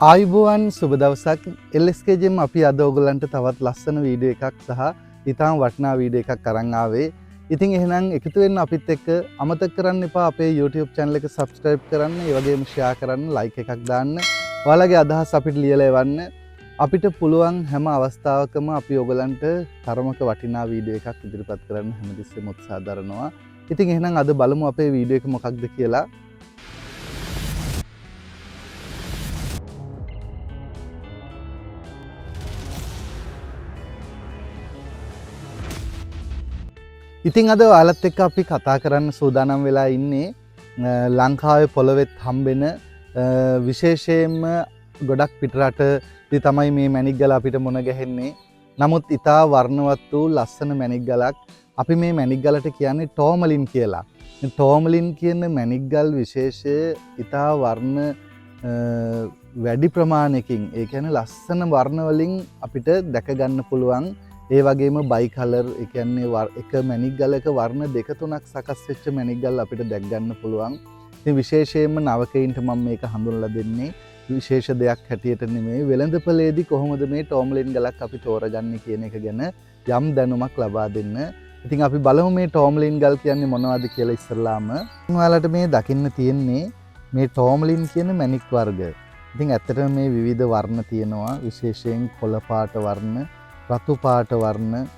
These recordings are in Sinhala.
ආයුබෝවන් සුබ දවසක් LSK Gym අපි අද ඔයගලන්ට තවත් ලස්සන වීඩියෝ එකක් සහ ඊටාම වටිනා වීඩියෝ එකක් අරන් ආවේ. ඉතින් එහෙනම් එකතු වෙන්න අපිත් එක්ක අමතක කරන්න එපා අපේ YouTube channel එක subscribe කරන්න, ඒ වගේම share කරන්න, like එකක් දාන්න. ඔයාලගේ අදහස් අපිට ලියලා එවන්න. අපිට පුළුවන් හැම අවස්ථාවකම අපි ඔයගලන්ට තරමක වටිනා වීඩියෝ එකක් ඉදිරිපත් කරන්න හැමතිස්සෙම උත්සාහ දරනවා. ඉතින් එහෙනම් අද බලමු අපේ වීඩියෝ එක මොකක්ද කියලා. ඉතින් අද ඔයාලත් එක්ක අපි කතා කරන්න සූදානම් වෙලා ඉන්නේ ලංකාවේ පොළොවෙත් හම්බෙන විශේෂයෙන්ම ගොඩක් පිටරටදී තමයි මේ මැණික් ගල අපිට මුණ ගැහෙන්නේ. නමුත් ඉතා වර්ණවත් වූ ලස්සන මැණික් ගලක්. අපි මේ මැණික් ගලට කියන්නේ ටෝමලින් කියලා. මේ ටෝමලින් කියන මැණික් ගල් විශේෂය ඉතා වර්ණ වැඩි ප්‍රමාණයකින්, ඒ කියන්නේ ලස්සන වර්ණ වලින් අපිට දැක ගන්න පුළුවන්. ඒ වගේම බයි කලර්, ඒ කියන්නේ එක මැණික් ගලක වර්ණ දෙක තුනක් සකස් වෙච්ච මැණික් ගල් අපිට දැක් ගන්න පුළුවන්. ඉතින් විශේෂයෙන්ම නවකයින්ට මම මේක හඳුන්වලා දෙන්නේ විශේෂ දෙයක් හැටියට නෙමෙයි. වෙළඳපොලේදී කොහොමද මේ ටෝමලින් ගලක් අපි තෝරගන්නේ කියන එක ගැන යම් දැනුමක් ලබා දෙන්න. ඉතින් අපි බලමු මේ ටෝමලින් ගල් කියන්නේ මොනවද කියලා ඉස්සරලාම. ඔයාලට මේ දකින්න තියෙන්නේ මේ ටෝමලින් කියන මැණික් වර්ග. ඉතින් ඇත්තටම මේ විවිධ වර්ණ තියෙනවා. විශේෂයෙන් කොළ පාට වර්ණ, රතු පාට වර්ණ,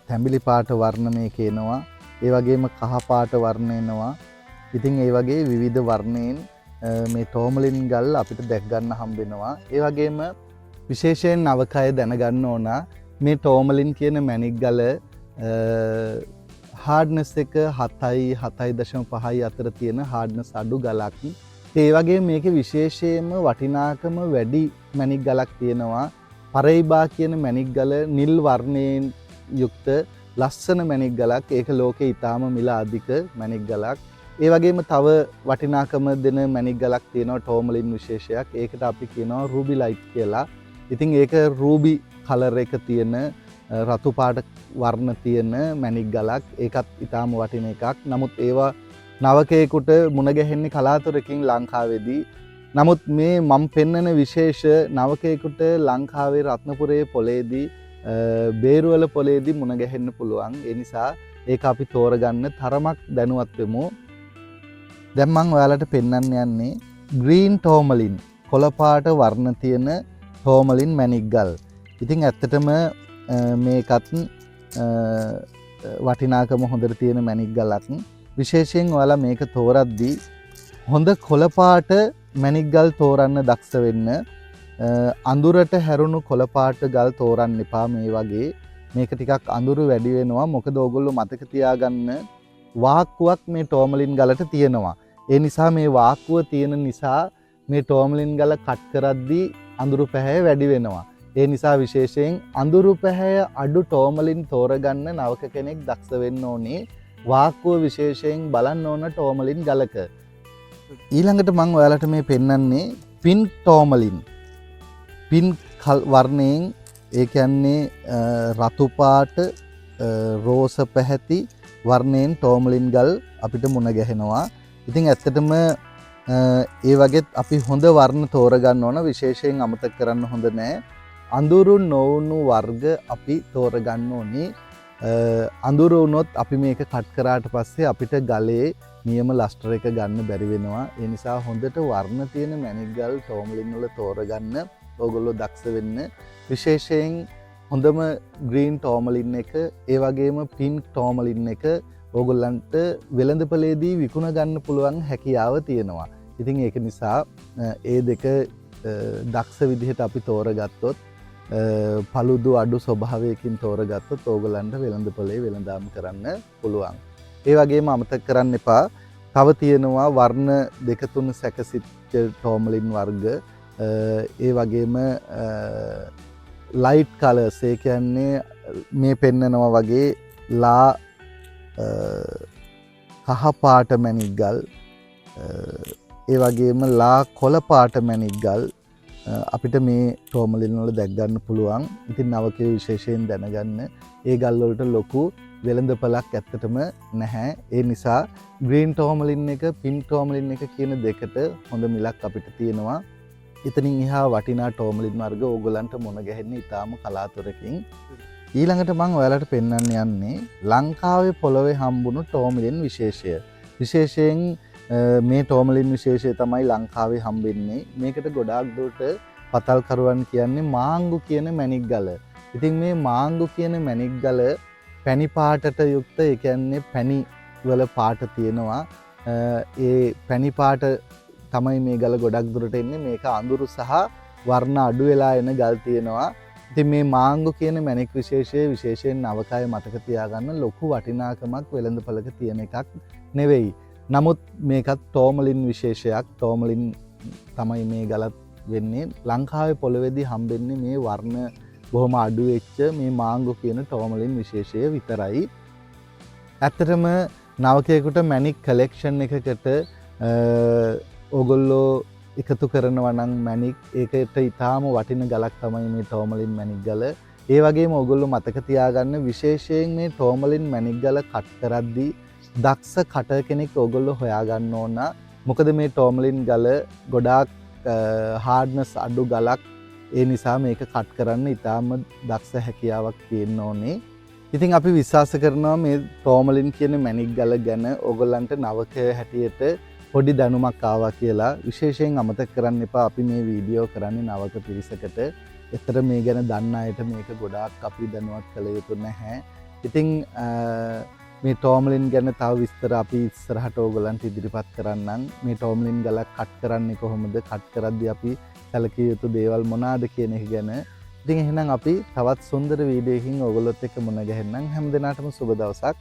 තැඹිලි පාට වර්ණ මේකේ එනවා. ඒ වගේම කහ පාට වර්ණ එනවා. ඉතින් ඒ වගේ විවිධ වර්ණයෙන් මේ ටෝමලින් ගල් අපිට දැක් ගන්න හම්බ වෙනවා. ඒ වගේම විශේෂයෙන් නවකය දැනගන්න ඕන මේ ටෝමලින් කියන මැණික් ගල හાર્ඩ්නස් එක 7යි 7.5යි අතර තියෙන හાર્ඩ්නස් අඩු ගලක්. ඒ වගේම මේකේ විශේෂයෙන්ම වටිනාකම වැඩි මැණික් ගලක් තියෙනවා. පරයිබා කියන මැණික් ගල නිල් වර්ණයෙන් යුක්ත ලස්සන මැණික් ගලක්. ඒක ලෝකේ ඊටාම මිල අධික මැණික් ගලක්. ඒ වගේම තව වටිනාකම දෙන මැණික් ගලක් තියෙනවා ටෝමලින් විශේෂයක්. ඒකට අපි කියනවා රූබි ලයිට් කියලා. ඉතින් ඒක රූබි කලර් එක තියෙන රතු පාට වර්ණ තියෙන මැණික් ගලක්. ඒකත් ඊටාම වටින එකක්. නමුත් ඒවා නවකයෙකුට මුණ ගැහෙන්නේ කලාතුරකින් ලංකාවේදී. නමුත් මේ මම පෙන්නන විශේෂ නවකයෙකුට ලංකාවේ රත්නපුරයේ පොලේදී බේරුවල පොලේදී මුණ ගැහෙන්න පුළුවන්. ඒ නිසා ඒක අපි තෝරගන්න තරමක් දැනුවත් වෙමු. දැන් මම ඔයාලට පෙන්වන්න යන්නේ ග්‍රීන් ටෝමලින්, කොළ පාට වර්ණ තියෙන ටෝමලින් මැණික් ගල්. ඉතින් ඇත්තටම මේකත් වටිනාකම හොඳට තියෙන මැණික් ගලක්. විශේෂයෙන් ඔයාලා මේක තෝරද්දී හොඳ කොළ පාට මැණික් ගල් තෝරන්න දක්ෂ වෙන්න. අඳුරට හැරුණු කොළ පාට ගල් තෝරන්න එපා. මේ වගේ මේක ටිකක් අඳුරු වැඩි වෙනවා. මොකද ඕගොල්ලෝ මතක තියාගන්න වාක්කුවක් මේ ටෝමලින් ගලට තියෙනවා. ඒ නිසා මේ වාක්කුව තියෙන නිසා මේ ටෝමලින් ගල කට් කරද්දී අඳුරු පැහැය වැඩි වෙනවා. ඒ නිසා විශේෂයෙන් අඳුරු පැහැය අඩු ටෝමලින් තෝරගන්න නවක කෙනෙක් දක්ෂ වෙන්න ඕනේ. වාක්කුව විශේෂයෙන් බලන්න ඕන ටෝමලින් ගලක. ඊළඟට මම ඔයාලට මේ පෙන්වන්නේ පින්ක් ටෝමලින්. පින්ක් වර්ණයෙන්, ඒ කියන්නේ රතු පාට රෝස පැහැති වර්ණයෙන් ටෝමලින් ගල් අපිට මුණ ගැහෙනවා. ඉතින් ඇත්තටම ඒ වගේත් අපි හොඳ වර්ණ තෝරගන්න ඕන. විශේෂයෙන් අමතක කරන්න හොඳ නෑ. අඳුරු නොවුණු වර්ග අපි තෝරගන්න ඕනේ. අඳුරු වුණොත් අපි මේක කට් කරාට පස්සේ අපිට ගලේ නියම ලස්ටර් එක ගන්න බැරි වෙනවා. ඒ නිසා හොඳට වර්ණ තියෙන මැණික් ගල් ටෝමලින් වල තෝරගන්න ඕගොල්ලෝ දක්ෂ වෙන්න. විශේෂයෙන් හොඳම ග්‍රීන් ටෝමලින් එක, ඒ වගේම පින්ක් ටෝමලින් එක ඕගොල්ලන්ට වෙළඳපොලේදී විකුණ ගන්න පුළුවන් හැකියාව තියෙනවා. ඉතින් ඒක නිසා ඒ දෙක දක්ෂ විදිහට අපි තෝරගත්තොත්, පළුදු අඩු ස්වභාවයකින් තෝරගත්තොත් ඕගොල්ලන්ට වෙළඳපොලේ වෙළඳාම් කරන්න පුළුවන්. ඒ වගේම අමතක කරන්න එපා තව තියෙනවා වර්ණ දෙක තුන සැකසිච්ච ටෝමලින් වර්ග. ඒ වගේම ලයිට් කලර්ස්, ඒ කියන්නේ මේ පෙන්නනවා වගේ ලා කහ පාට මැණික් ගල්, ඒ වගේම ලා කොළ පාට මැණික් ගල් අපිට මේ ටෝමලින් වල දැක් ගන්න පුළුවන්. ඉතින් නවකයේ විශේෂයෙන් දැනගන්න ඒ ගල් වලට ලොකු වෙළඳපළක් ඇත්තටම නැහැ. ඒ නිසා ග්‍රීන් ටෝමලින් එක පින්ක් ටෝමලින් එක කියන දෙකට හොඳ මිලක් අපිට තියෙනවා. එතනින් එහා වටිනා ටෝමලින් වර්ග ඕගොල්ලන්ට මුණ ගැහෙන්නේ ඉතාම කලාතුරකින්. ඊළඟට මම ඔයාලට පෙන්වන්න යන්නේ ලංකාවේ පොළොවේ හම්බුණු ටෝමලින් විශේෂය. විශේෂයෙන් මේ ටෝමලින් විශේෂය තමයි ලංකාවේ හම්බෙන්නේ. මේකට ගොඩාක් දුරට පතල්කරුවන් කියන්නේ මාංගු කියන මැණික් ගල. ඉතින් මේ මාංගු කියන මැණික් ගල පැණි පාටට යුක්ත, ඒ කියන්නේ පැණි වල පාට තියෙනවා. ඒ පැණි පාට තමයි මේ ගල ගොඩක් දුරට එන්නේ. මේක අඳුරු සහ වර්ණ අඩු වෙලා එන ගල් තියෙනවා. ඉතින් මේ මාංගු කියන මැණික් විශේෂය විශේෂයෙන් නවකය මතක තියාගන්න ලොකු වටිනාකමක් වෙළඳපළක තියෙන එකක් නෙවෙයි. නමුත් මේකත් ටෝමලින් විශේෂයක්. ටෝමලින් තමයි මේ ගලත් වෙන්නේ. ලංකාවේ පොළොවේදී හම්බෙන්නේ මේ වර්ණ බොහොම අඩු වෙච්ච මේ මාංගු කියන ටෝමලින් විශේෂය විතරයි. ඇත්තටම නවකයෙකුට මැණික් කලෙක්ෂන් එකකට ඕගොල්ලෝ එකතු කරනවා නම් මැණික්, ඒකට ඊටාම වටින ගලක් තමයි මේ ටෝමලින් මැණික් ගල. ඒ වගේම ඕගොල්ලෝ මතක තියාගන්න විශේෂයෙන් මේ ටෝමලින් මැණික් ගල කට් කරද්දී දක්ෂ කටර් කෙනෙක් ඕගොල්ලෝ හොයාගන්න ඕන. මොකද මේ ටෝමලින් ගල ගොඩාක් හાર્ඩ්නස් අඩු ගලක්. ඒ නිසා මේක කට් කරන්න ඊටාම දක්ෂ හැකියාවක් තියෙන්න ඕනේ. ඉතින් අපි විශ්වාස කරනවා මේ ටෝමලින් කියන මැණික් ගල ගැන ඕගොල්ලන්ට නවකය හැටියට පොඩි දැනුමක් ආවා කියලා. විශේෂයෙන් අමතක කරන්න එපා, අපි මේ වීඩියෝ කරන්නේ නවක පිරිසකට. ඒතර මේ ගැන දන්න අයට මේක ගොඩාක් අපි දැනුවත් කළ යුතු නැහැ. ඉතින් මේ ටෝමලින් ගැන තව විස්තර අපි ඉස්සරහට ඕගොල්ලන්ට ඉදිරිපත් කරන්නම්. මේ ටෝමලින් ගලක් කට් කරන්නේ කොහොමද, කට් කරද්දී අපි සැලකිය යුතු දේවල් මොනවාද කියන එක ගැන. ඉතින් එහෙනම් අපි තවත් සුන්දර වීඩියෝකින් ඕගොල්ලොත් එක්ක මුණ ගැහෙන්නම්. හැම දිනකටම සුබ දවසක්.